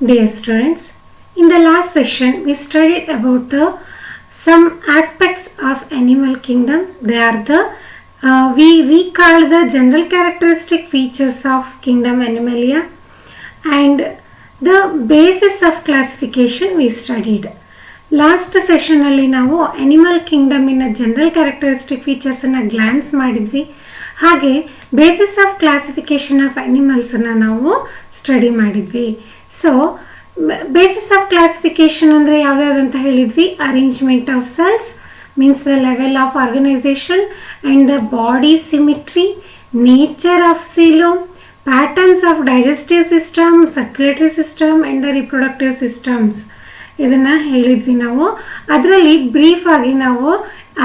Dear students, in the last session we studied about the some aspects of animal kingdom. They are we recalled the general characteristic features of kingdom Animalia and the basis of classification we studied. Last ಸೆಷನಲ್ಲಿ ನಾವು animal ಕಿಂಗ್ಡಮಿನ general characteristic ಫೀಚರ್ಸನ್ನು glance ಮಾಡಿದ್ವಿ. ಹಾಗೆ basis of classification of ಅನಿಮಲ್ಸನ್ನು ನಾವು study ಮಾಡಿದ್ವಿ. So basis of classification ಅಂದರೆ ಯಾವ್ಯಾವುದಂತ ಹೇಳಿದ್ವಿ? Arrangement of cells means the level of organisation and the body symmetry, nature of coelom, patterns of digestive system, circulatory system and the reproductive systems ಇದನ್ನು ಹೇಳಿದ್ವಿ ನಾವು. ಅದರಲ್ಲಿ ಬ್ರೀಫ್ ಆಗಿ ನಾವು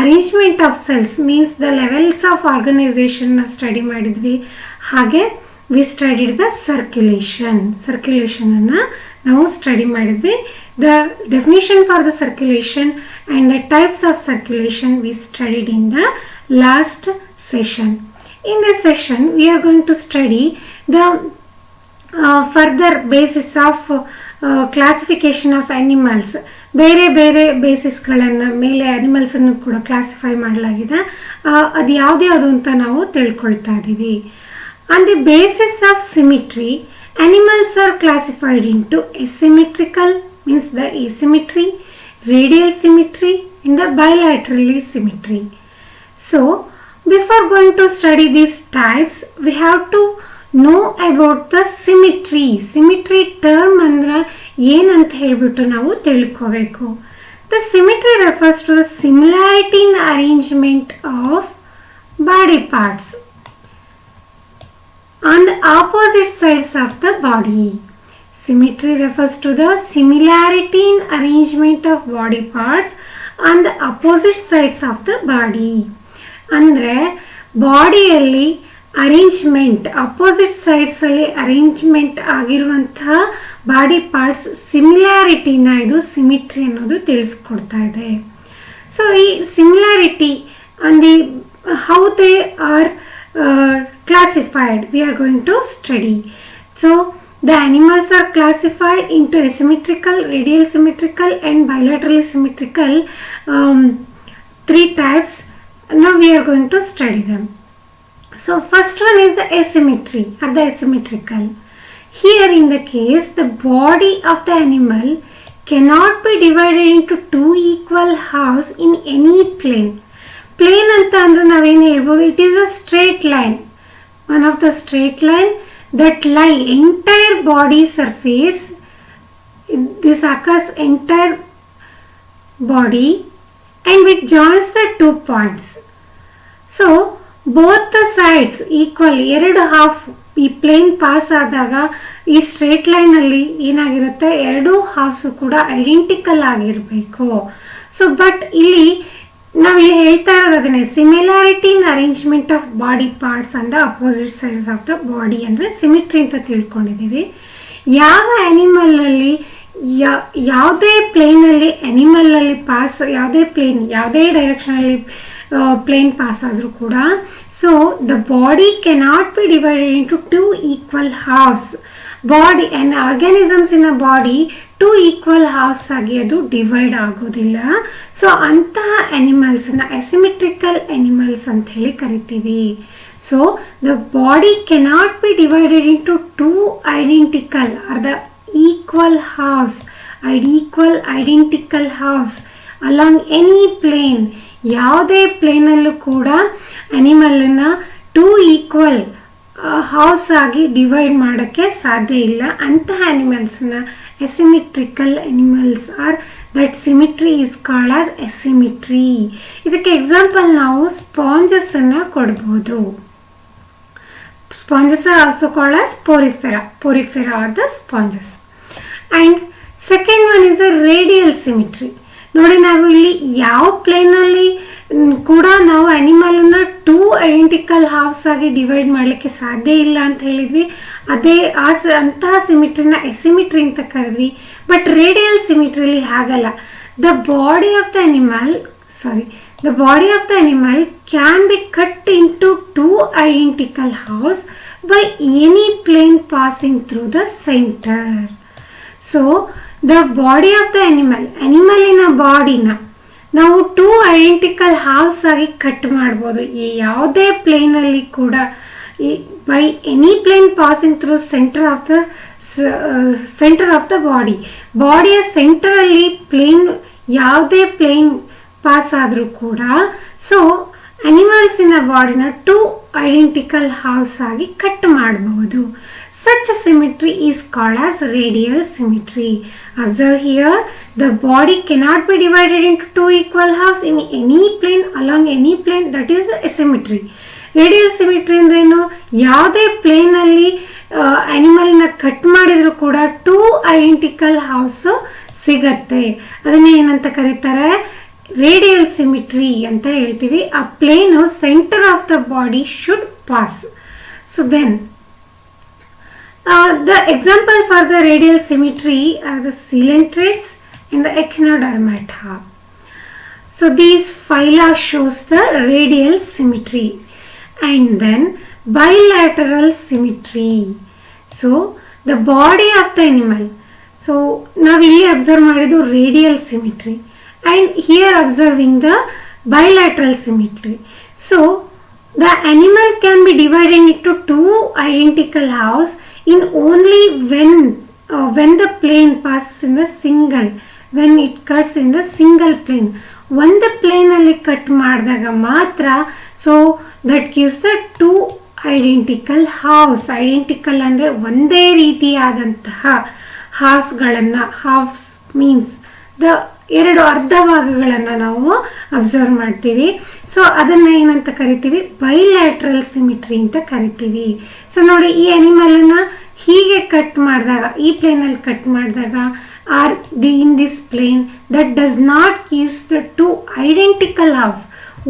arrangement of cells means the levels of ಆರ್ಗನೈಸೇಷನ್ನ study ಮಾಡಿದ್ವಿ. ಹಾಗೆ we studied the ಸರ್ಕ್ಯುಲೇಷನನ್ನು ನಾವು ಸ್ಟಡಿ ಮಾಡಿದ್ವಿ. The definition for the circulation and the types of circulation we studied in the last session. In this session we are going to study the further basis of classification of animals. ಬೇರೆ ಬೇರೆ ಬೇಸಿಸ್ಗಳನ್ನು ಮೇಲೆ ಅನಿಮಲ್ಸನ್ನು ಕೂಡ classify ಮಾಡಲಾಗಿದೆ. ಅದು ಯಾವ್ದ್ಯಾವುದು ಅಂತ ನಾವು ತಿಳ್ಕೊಳ್ತಾ ಇದ್ದೀವಿ. On the basis of symmetry animals are classified into asymmetrical means the asymmetry, radial symmetry and the bilaterally symmetry. So before going to study these types we have to know about the symmetry. Symmetry term ಅಂದ್ರೆ ಏನಂತ ಹೇಳ್ಬಿಟ್ಟು ನಾವು ತಿಳ್ಕೋಬೇಕು. The symmetry refers to the similarity in arrangement of body parts on the opposite sides of the body. Symmetry refers to the similarity in arrangement of body parts on the opposite sides of the body. ಅಂದರೆ ಬಾಡಿಯಲ್ಲಿ arrangement opposite ಸೈಡ್ಸಲ್ಲಿ arrangement ಆಗಿರುವಂತಹ body parts ಸಿಮಿಲಾರಿಟಿನ ಇದು symmetry ಅನ್ನೋದು ತಿಳಿಸ್ಕೊಡ್ತಾ ಇದೆ. So ಈ similarity on the how they are classified we are going to study. So the animals are classified into asymmetrical, radial symmetrical and bilaterally symmetrical three types. Now we are going to study them. So first one is the asymmetry or the asymmetrical. Here in the case the body of the animal cannot be divided into two equal halves in any plane. Plane anta andre navenu helbodu, it is a straight line, one of the straight line that lie entire body surface. This occurs entire body and which joins the two points. So both the sides equal, ಎರಡು half ಈ plane pass ಆದಾಗ ಈ straight ಲೈನಲ್ಲಿ ಏನಾಗಿರುತ್ತೆ, ಎರಡು ಹಾಫ್ಸು ಕೂಡ identical ಆಗಿರಬೇಕು. So but ಇಲ್ಲಿ ನಾವಿಲ್ಲಿ ಹೇಳ್ತಾ ಇರೋದನ್ನೇ similarity in arrangement of body parts on the opposite sides of the body ಅಂದರೆ ಸಿಮಿಟ್ರಿ ಅಂತ ತಿಳ್ಕೊಂಡಿದ್ದೀವಿ. ಯಾವ ಆ್ಯನಿಮಲಲ್ಲಿ ಯಾವುದೇ ಪ್ಲೇನಲ್ಲಿ ಆ್ಯನಿಮಲಲ್ಲಿ ಪಾಸ್, ಯಾವುದೇ ಪ್ಲೇನ್ ಯಾವುದೇ ಡೈರೆಕ್ಷನಲ್ಲಿ ಪ್ಲೇನ್ ಪಾಸ್ ಆದರೂ ಕೂಡ so the body cannot be divided into two equal halves. Body and organisms in a body two equal halves ಆಗಿ ಅದು ಡಿವೈಡ್ ಆಗೋದಿಲ್ಲ. ಸೊ ಅಂತಹ ಆ್ಯನಿಮಲ್ಸನ್ನು ಅಸಿಮೆಟ್ರಿಕಲ್ ಆ್ಯನಿಮಲ್ಸ್ ಅಂತ ಹೇಳಿ ಕರಿತೀವಿ. So the body cannot be divided into two identical or the equal halves, identical halves along any plane. ಯಾವುದೇ ಪ್ಲೇನಲ್ಲೂ ಕೂಡ ಆ್ಯನಿಮಲನ್ನು ಟೂ ಈಕ್ವಲ್ ಹಾಫ್ಸ್ ಆಗಿ ಡಿವೈಡ್ ಮಾಡೋಕ್ಕೆ ಸಾಧ್ಯ ಇಲ್ಲ. ಅಂತಹ ಆ್ಯನಿಮಲ್ಸನ್ನ asymmetrical animals or that symmetry is called as asymmetry. ಇದಕ್ಕೆ ಎಕ್ಸಾಂಪಲ್ ನಾವು ಸ್ಪಾಂಜಸ್ ಅನ್ನು ಕೊಡಬಹುದು. Sponges are also called as porifera are the sponges. And second one is a radial symmetry. ನೋಡಿ ನಾವು ಇಲ್ಲಿ ಯಾವ ಪ್ಲೇನಲ್ಲಿ ಕೂಡ ನಾವು ಆ್ಯನಿಮಲನ್ನು ಟೂ ಐಡೆಂಟಿಕಲ್ ಹಾಫ್ಸ್ ಆಗಿ ಡಿವೈಡ್ ಮಾಡಲಿಕ್ಕೆ ಸಾಧ್ಯ ಇಲ್ಲ ಅಂತ ಹೇಳಿದ್ವಿ. ಅದೇ ಅಂತಹ ಸಿಮಿಟ್ರಿನ ಎಸಿಮಿಟ್ರಿ ಅಂತ ಕರೆದ್ವಿ. ಬಟ್ ರೇಡಿಯಲ್ ಸಿಮಿಟ್ರಿಲಿ ಹಾಗಲ್ಲ. The body of the animal can be cut into two identical halves by any plane passing through the center. So the body of the ಅನಿಮಲಿನ ಬಾಡಿನ ನಾವು 2 ಐಡೆಂಟಿಕಲ್ ಹಾಫ್ಸ್ ಆಗಿ ಕಟ್ ಮಾಡ್ಬೋದು. ಈ ಯಾವುದೇ ಪ್ಲೇನಲ್ಲಿ ಕೂಡ by any plane passing through centre of the ಬಾಡಿಯ ಸೆಂಟರಲ್ಲಿ ಪ್ಲೇನ್ ಯಾವುದೇ ಪ್ಲೇನ್ ಪಾಸ್ ಆದರೂ ಕೂಡ ಸೊ ಅನಿಮಲ್ಸಿನ ಬಾಡಿನ 2 ಐಡೆಂಟಿಕಲ್ ಹಾಫ್ಸ್ ಆಗಿ ಕಟ್ ಮಾಡಬಹುದು. Such symmetry is called as radial symmetry. Observe here, the body cannot be divided into 2 equal halves in any plane along any plane. That is asymmetry. Radial symmetry ಅಂದ್ರೇನು? ಯಾವುದೇ ಪ್ಲೇನಲ್ಲಿ ಅನಿಮಲ್ನ cut ಮಾಡಿದ್ರು ಕೂಡ 2 identical halves ಸಿಗತ್ತೆ. ಅದನ್ನ ಏನಂತ ಕರೀತಾರೆ? Radial symmetry ಅಂತ ಹೇಳ್ತೀವಿ. ಆ plane center of the body should pass. So then the example for the radial symmetry are the coelentrates and the echinodermata. So these phyla shows the radial symmetry, and then bilateral symmetry. So the body of the animal. So now we observe ಮಾಡಿದ್ದು radial symmetry, and here observing the bilateral symmetry. So the animal can be divided into 2 identical halves in only when the plane passes in the single, when it cuts in the single plane. ಒಂದು ಪ್ಲೇನಲ್ಲಿ cut ಮಾಡಿದಾಗ ಮಾತ್ರ so that gives the 2 identical halves. Identical ಅಂದರೆ ಒಂದೇ ರೀತಿಯಾದಂತಹ ಹಾಫ್ಸ್ಗಳನ್ನು, halves means the 2 ಅರ್ಧ ಭಾಗಗಳನ್ನು ನಾವು observe ಮಾಡ್ತೀವಿ. ಸೊ ಅದನ್ನು ಏನಂತ ಕರಿತೀವಿ? ಬೈಲ್ಯಾಟ್ರಲ್ ಸಿಮಿಟ್ರಿ ಅಂತ ಕರಿತೀವಿ. ಸೊ ನೋಡಿ, ಈ ಅನಿಮಲನ್ನು ಹೀಗೆ ಕಟ್ ಮಾಡಿದಾಗ, ಈ ಪ್ಲೇನಲ್ಲಿ ಕಟ್ ಮಾಡಿದಾಗ or in this plane that does not gives the 2 identical halves.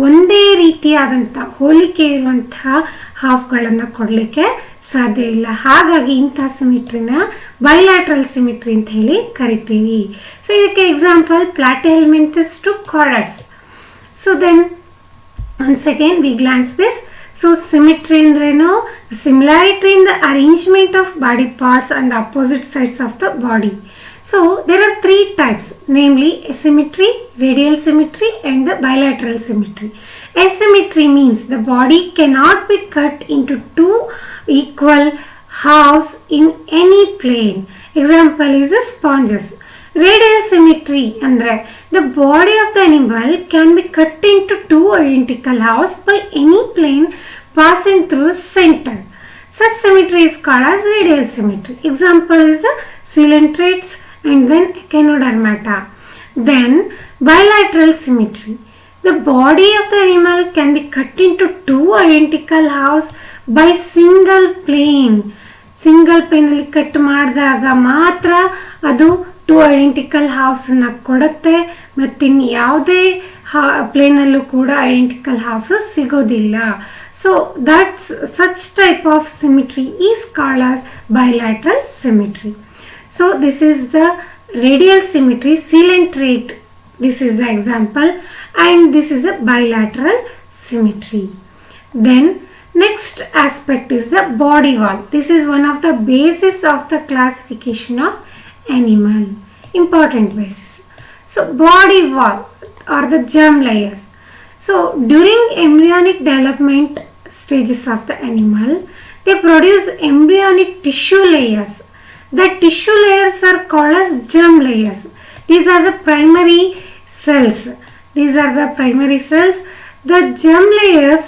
ಒಂದೇ ರೀತಿಯಾದಂಥ ಹೋಲಿಕೆ ಇರುವಂತಹ ಹಾಫ್ಗಳನ್ನು ಕೊಡಲಿಕ್ಕೆ ಸಾಧ್ಯ ಇಲ್ಲ. ಹಾಗಾಗಿ ಇಂತಹ ಸಿಮಿಟ್ರಿನ ಬೈಲ್ಯಾಟ್ರಲ್ ಸಿಮಿಟ್ರಿ ಅಂತ ಹೇಳಿ ಕರಿತೀವಿ. ಸೊ ಇದಕ್ಕೆ example platyhelminthes to chordates. So then once again we glance this. So symmetry ಅಂದ್ರೇನು? Similarity in the arrangement of body parts on the opposite sides of the body. So there are 3 types, namely asymmetry, radial symmetry and the bilateral symmetry. Asymmetry means the body cannot be cut into 2 equal halves in any plane. Example is the sponges. Radial symmetry andre the body of the animal can be cut into 2 identical halves by any plane passing through center. Such symmetry is called as radial symmetry. Example is the coelentrates and then echinodermata. Then bilateral symmetry. The body of the animal can be cut into 2 identical halves by single plane. Single plane ಅಲ್ಲಿ cut ಮಾಡಿದಾಗ ಮಾತ್ರ ಅದು 2 identical ಹಾಫ್ಸನ್ನು ಕೊಡುತ್ತೆ. ಮತ್ತಿನ್ನು ಯಾವುದೇ ಪ್ಲೇನಲ್ಲೂ ಕೂಡ identical halves ಸಿಗೋದಿಲ್ಲ. So that's such type of symmetry is called as bilateral symmetry. So this is the radial symmetry, coelentrate. This is the example, and this is a bilateral symmetry. Then next aspect is the body wall. This is one of the basis of the classification of animal, important basis. So body wall or the germ layers. So during embryonic development stages of the animal, they produce embryonic tissue layers. The tissue layers are called as germ layers. These are the primary cells. The germ layers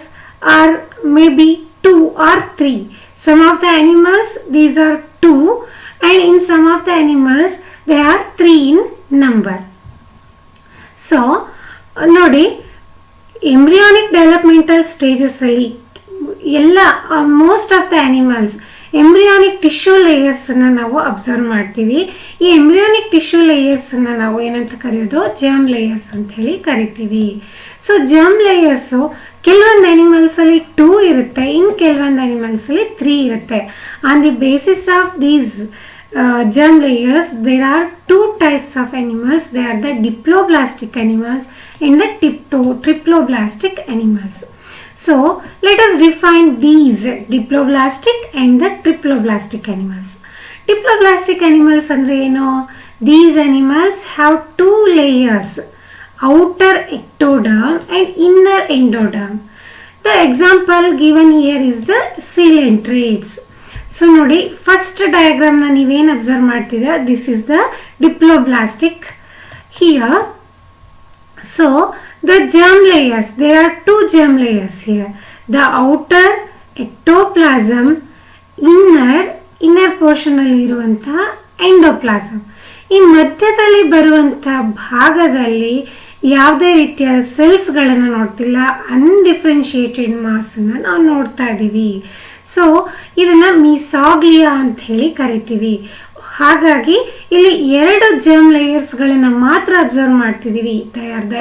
are maybe 2 or 3. Some of the animals these are 2, and in some of the animals they are 3 in number. So ನೋಡಿ, embryonic developmental stages ಅಲ್ಲಿ ಎಲ್ಲ most of the animals embryonic tissue ಲೇಯರ್ಸನ್ನು ನಾವು observe ಮಾಡ್ತೀವಿ. ಈ embryonic tissue ಲೇಯರ್ಸನ್ನು ನಾವು ಏನಂತ ಕರೆಯೋದು? ಜರ್ಮ್ ಲೇಯರ್ಸ್ ಅಂತ ಹೇಳಿ ಕರಿತೀವಿ. ಸೊ ಜರ್ಮ್ ಲೇಯರ್ಸು ಕೆಲವೊಂದು ಅನಿಮಲ್ಸಲ್ಲಿ 2 ಇರುತ್ತೆ, ಇನ್ನು ಕೆಲವೊಂದು ಅನಿಮಲ್ಸಲ್ಲಿ 3 ಇರುತ್ತೆ. On the basis of these germ layers there are 2 types of animals. They are the diploblastic animals and the triploblastic animals. So let us define these diploblastic and the triploblastic animals. Diploblastic animals ಅಂದರೆ ಏನು? These animals have 2 layers, outer ectoderm and inner endoderm. The example given here is the coelenterates. So ನೋಡಿ, first ಡಯಾಗ್ರಾಮ್ನ ನೀವೇನು observe ಮಾಡ್ತಿದ್ದೀರಾ, this is the diploblastic here. So the germ layers, there are 2 germ layers here, the outer ectoplasm, inner portion ಅಲ್ಲಿ ಇರುವಂತಹ ಎಂಡೋಪ್ಲಾಸಮ್. ಈ ಮಧ್ಯದಲ್ಲಿ ಬರುವಂತಹ ಭಾಗದಲ್ಲಿ ಯಾವುದೇ ರೀತಿಯ ಸೆಲ್ಸ್ಗಳನ್ನು ನೋಡ್ತಿಲ್ಲ, ಅನ್ಡಿಫ್ರೆನ್ಶಿಯೇಟೆಡ್ ಮಾಸನ್ನು ನಾವು ನೋಡ್ತಾ ಇದ್ದೀವಿ. ಸೊ ಇದನ್ನು ಮೀಸಾಗ್ಲಿಯಾ ಅಂತ ಹೇಳಿ ಕರಿತೀವಿ. ಹಾಗಾಗಿ ಇಲ್ಲಿ 2 ಜರ್ಮ್ ಲೇಯರ್ಸ್ಗಳನ್ನು ಮಾತ್ರ ಅಬ್ಸರ್ವ್ ಮಾಡ್ತಿದ್ದೀವಿ. They are the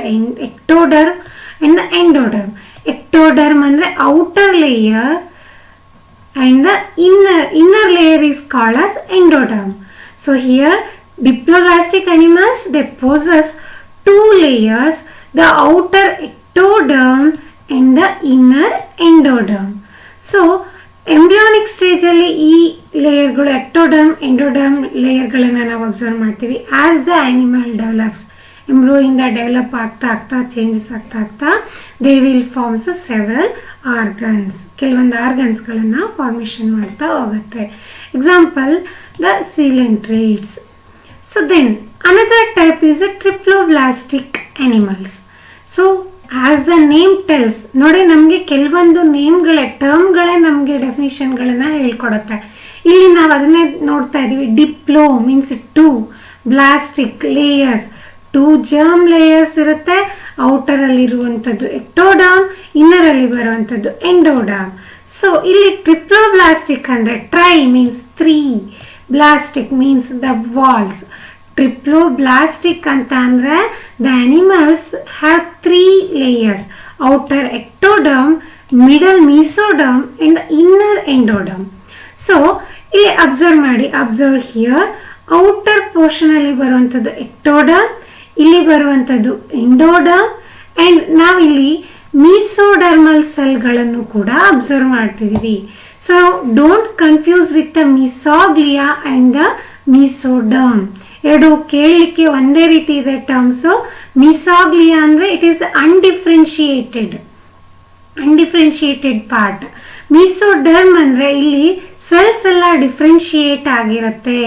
ectoderm and the endoderm. Ectoderm ಅಂದರೆ outer layer and the inner layer is called as endoderm. So here diploblastic animals they possess 2 layers, the outer ectoderm and the inner endoderm. So embryonic ಸ್ಟೇಜಲ್ಲಿ ಈ ಲೇಯರ್ಗಳು ectoderm endoderm ಲೇಯರ್ಗಳನ್ನು ನಾವು observe ಮಾಡ್ತೀವಿ. As the animal develops, ಎಂಬ್ರೋಯಿಂದ develop ಆಗ್ತಾ changes ಆಗ್ತಾ they will forms several organs, ಕೆಲವೊಂದು ಆರ್ಗನ್ಸ್ಗಳನ್ನು ಫಾರ್ಮೇಷನ್ ಮಾಡ್ತಾ ಹೋಗುತ್ತೆ. Example the coelenterates. So then another type is a triploblastic animals. So as the name tells, ನೋಡಿ ನಮಗೆ ಕೆಲವೊಂದು ಟರ್ಮ್ಗಳೇ ನಮಗೆ ಡೆಫಿನಿಷನ್ಗಳನ್ನು ಹೇಳ್ಕೊಡುತ್ತೆ. ಇಲ್ಲಿ ನಾವು ಅದನ್ನೇ ನೋಡ್ತಾ ಇದ್ದೀವಿ. Diplo means 2, blastic layers, 2 germ layers ಇರುತ್ತೆ. ಔಟರಲ್ಲಿ ಇರುವಂಥದ್ದು ಎಕ್ಟೋಡರ್ಮ್, ಇನ್ನರಲ್ಲಿ ಬರುವಂಥದ್ದು ಎಂಡೋಡರ್ಮ್. ಸೊ ಇಲ್ಲಿ ಟ್ರಿಪ್ಲೋಬ್ಲಾಸ್ಟಿಕ್ ಅಂದರೆ tri means 3, blastic means the walls. Triploblastic ಅಂತ ಅಂದರೆ the animals have 3 layers, outer ectoderm, middle mesoderm and inner endoderm. So ಇಲ್ಲಿ ಅಬ್ಸರ್ವ್ ಮಾಡಿ, ಅಬ್ಸರ್ವ್ ಹಿಯರ್. ಔಟರ್ ಪೋರ್ಷನಲ್ಲಿ ಬರುವಂಥದ್ದು ಎಕ್ಟೋಡರ್ಮ್, ಇಲ್ಲಿ ಬರುವಂಥದ್ದು ಎಂಡೋಡರ್ಮ್ ಆ್ಯಂಡ್ ನಾವಿಲ್ಲಿ ಮೀಸೋಡರ್ಮಲ್ ಸೆಲ್ಗಳನ್ನು ಕೂಡ ಅಬ್ಸರ್ವ್ ಮಾಡ್ತಿದ್ದೀವಿ. So don't confuse with the mesoglea and the mesoderm. ಎರಡು ಕೇಳಲಿಕ್ಕೆ ಒಂದೇ ರೀತಿ ಇದೆ ಟರ್ಮ್ಸು. ಮೀಸಾಗ್ಲಿಯಾ ಅಂದರೆ it is undifferentiated part. Mesoderm ಅಂದರೆ ಇಲ್ಲಿ ಸೆಲ್ಸ್ ಎಲ್ಲ ಡಿಫ್ರೆನ್ಶಿಯೇಟ್ ಆಗಿರುತ್ತೆ.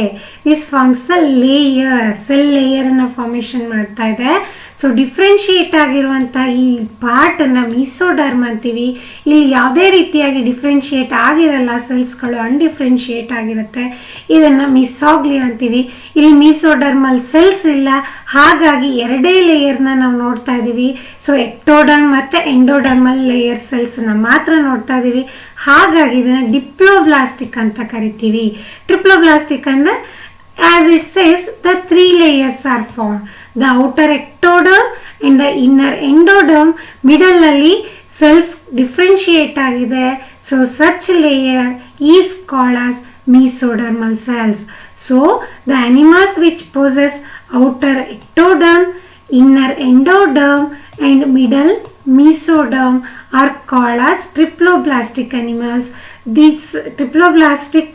This forms the layer, cell ಲೇಯರನ್ನು ಫಾರ್ಮೇಷನ್ ಮಾಡ್ತಾ ಇದೆ. ಸೊ ಡಿಫ್ರೆನ್ಶಿಯೇಟ್ ಆಗಿರುವಂಥ ಈ ಪಾರ್ಟನ್ನು ಮೀಸೋಡರ್ಮ್ ಅಂತೀವಿ. ಇಲ್ಲಿ ಯಾವುದೇ ರೀತಿಯಾಗಿ ಡಿಫ್ರೆನ್ಶಿಯೇಟ್ ಆಗಿರಲ್ಲ, ಸೆಲ್ಸ್ಗಳು ಅನ್ಡಿಫ್ರೆನ್ಶಿಯೇಟ್ ಆಗಿರುತ್ತೆ. ಇದನ್ನು ಮೀಸಾಗ್ಲಿಯಾ ಅಂತೀವಿ. ಇಲ್ಲಿ ಮೀಸೋಡರ್ಮಲ್ ಸೆಲ್ಸ್ ಇಲ್ಲ, ಹಾಗಾಗಿ 2 ಲೇಯರ್ನ ನಾವು ನೋಡ್ತಾ ಇದ್ದೀವಿ. ಸೊ ಎಕ್ಟೋಡರ್ಮ್ ಮತ್ತು ಎಂಡೋಡರ್ಮಲ್ ಲೇಯರ್ ಸೆಲ್ಸನ್ನು ಮಾತ್ರ ನೋಡ್ತಾ ಇದ್ದೀವಿ. ಹಾಗಾಗಿ ಇದನ್ನು ಡಿಪ್ಲೋಬ್ಲಾಸ್ಟಿಕ್ ಅಂತ ಕರಿತೀವಿ. ಟ್ರಿಪ್ಲೋಬ್ಲಾಸ್ಟಿಕ್ ಅಂದರೆ as it says the 3 layers are formed, the outer ectoderm and the inner endoderm. middle ಅಲ್ಲಿ cells differentiate ಆಗಿದೆ. so such layer is called as mesodermal cells. so the animals which possess outer ectoderm, inner endoderm and middle mesoderm are called as triploblastic animals. This triploblastic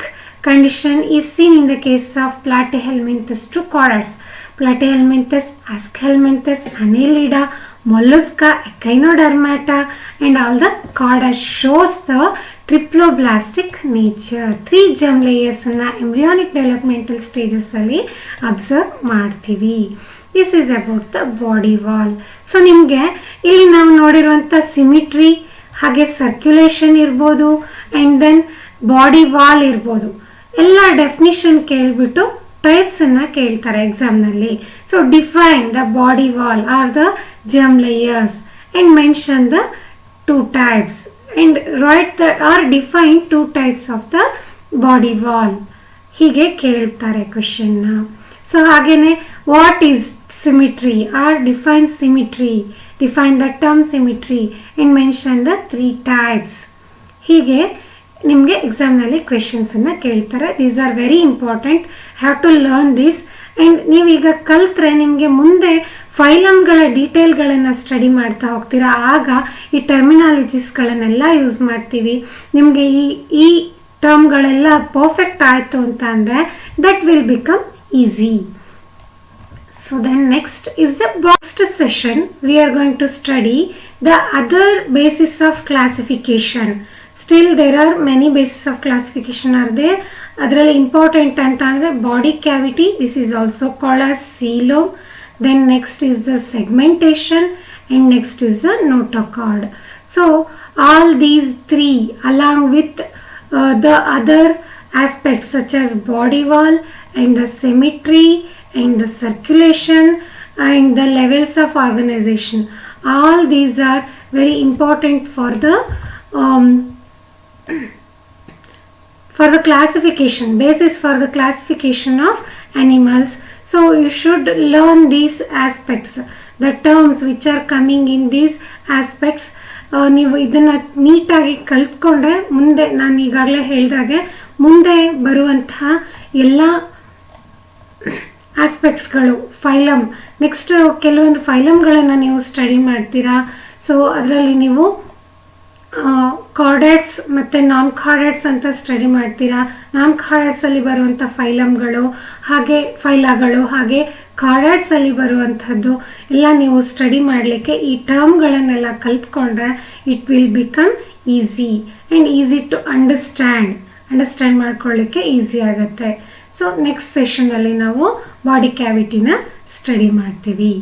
condition is seen in the case of Platyhelminthes to chordates. Platyhelminthes, Aschelminthes, Annelida, Mollusca, Echinodermata and all the chordates shows the triploblastic nature. 3 germ layers ಅನ್ನು embryonic developmental stages ಅಲ್ಲಿ observe ಮಾಡ್ತೀವಿ. This is about the body wall. So ನಿಮಗೆ ಇಲ್ಲಿ ನಾವು ನೋಡಿರುವಂಥ symmetry, ಹಾಗೆ circulation ಇರ್ಬೋದು and then body wall ಇರ್ಬೋದು. ಎಲ್ಲ ಡೆಫಿನಿಷನ್ ಕೇಳಿಬಿಟ್ಟು ಟೈಪ್ಸನ್ನು ಕೇಳ್ತಾರೆ ಎಕ್ಸಾಮ್ನಲ್ಲಿ. So define the body wall or the germ layers and mention the 2 types and write the or define 2 types of the body wall. ಹೀಗೆ ಕೇಳ್ತಾರೆ ಕ್ವೆಶನ್ನ. ಸೊ ಹಾಗೆಯೇ what is symmetry or define symmetry, define the term symmetry and mention the 3 types. ಹೀಗೆ ನಿಮಗೆ ಎಕ್ಸಾಮ್ನಲ್ಲಿ ಕ್ವೆಶನ್ಸನ್ನು ಕೇಳ್ತಾರೆ. These are very important, have to learn this. And ನೀವೀಗ ಕಲ್ತ್ರೆ ನಿಮಗೆ ಮುಂದೆ ಫೈಲಮ್ಗಳ ಡೀಟೇಲ್ಗಳನ್ನು ಸ್ಟಡಿ ಮಾಡ್ತಾ ಹೋಗ್ತೀರಾ. ಆಗ ಈ ಟರ್ಮಿನಾಲಜೀಸ್ಗಳನ್ನೆಲ್ಲ ಯೂಸ್ ಮಾಡ್ತೀವಿ. ನಿಮಗೆ ಈ ಟರ್ಮ್ಗಳೆಲ್ಲ ಪರ್ಫೆಕ್ಟ್ ಆಯಿತು ಅಂತ ಅಂದರೆ that will become easy. So then next is the next session we are going to study the other basis of classification. Still there are many bases of classification are there. Adರಲ್ಲಿ important ಅಂತ ಅಂದರೆ body cavity, this is also called as coelom. Then next is the segmentation and next is the notochord. So all these three along with the other aspects such as body wall and the symmetry and the circulation and the levels of organization, all these are very important for the classification, basis for the classification of animals. So you should learn these aspects, the terms which are coming in these aspects. ನೀವು ಇದನ್ನು ನೀಟಾಗಿ ಕಲ್ತ್ಕೊಂಡ್ರೆ ಮುಂದೆ ನಾನು ಈಗಾಗಲೇ ಹೇಳಿದಾಗೆ ಮುಂದೆ ಬರುವಂತಹ ಎಲ್ಲ ಆಸ್ಪೆಕ್ಟ್ಸ್ಗಳು, ಫೈಲಮ್, ನೆಕ್ಸ್ಟ್ ಕೆಲವೊಂದು ಫೈಲಮ್ಗಳನ್ನು ನೀವು ಸ್ಟಡಿ ಮಾಡ್ತೀರಾ. ಸೊ ಅದರಲ್ಲಿ ನೀವು ಕಾರ್ಡೇಟ್ಸ್ ಮತ್ತು ನಾನ್ ಕಾರ್ಡೇಟ್ಸ್ ಅಂತ ಸ್ಟಡಿ ಮಾಡ್ತೀರಾ. ನಾನ್ ಕಾರ್ಡೇಟ್ಸಲ್ಲಿ ಬರುವಂಥ ಫೈಲಮ್ಗಳು, ಹಾಗೆ ಫೈಲಾಗಳು, ಹಾಗೆ ಕಾರ್ಡೇಟ್ಸಲ್ಲಿ ಬರುವಂಥದ್ದು ಎಲ್ಲ ನೀವು ಸ್ಟಡಿ ಮಾಡಲಿಕ್ಕೆ ಈ ಟರ್ಮ್ಗಳನ್ನೆಲ್ಲ ಕಲ್ತ್ಕೊಂಡ್ರೆ it will become easy and easy to understand ಮಾಡ್ಕೊಳ್ಳಿಕ್ಕೆ ಈಸಿ ಆಗುತ್ತೆ. ಸೊ ನೆಕ್ಸ್ಟ್ ಸೆಷನಲ್ಲಿ ನಾವು ಬಾಡಿ ಕ್ಯಾವಿಟಿನ ಸ್ಟಡಿ ಮಾಡ್ತೀವಿ.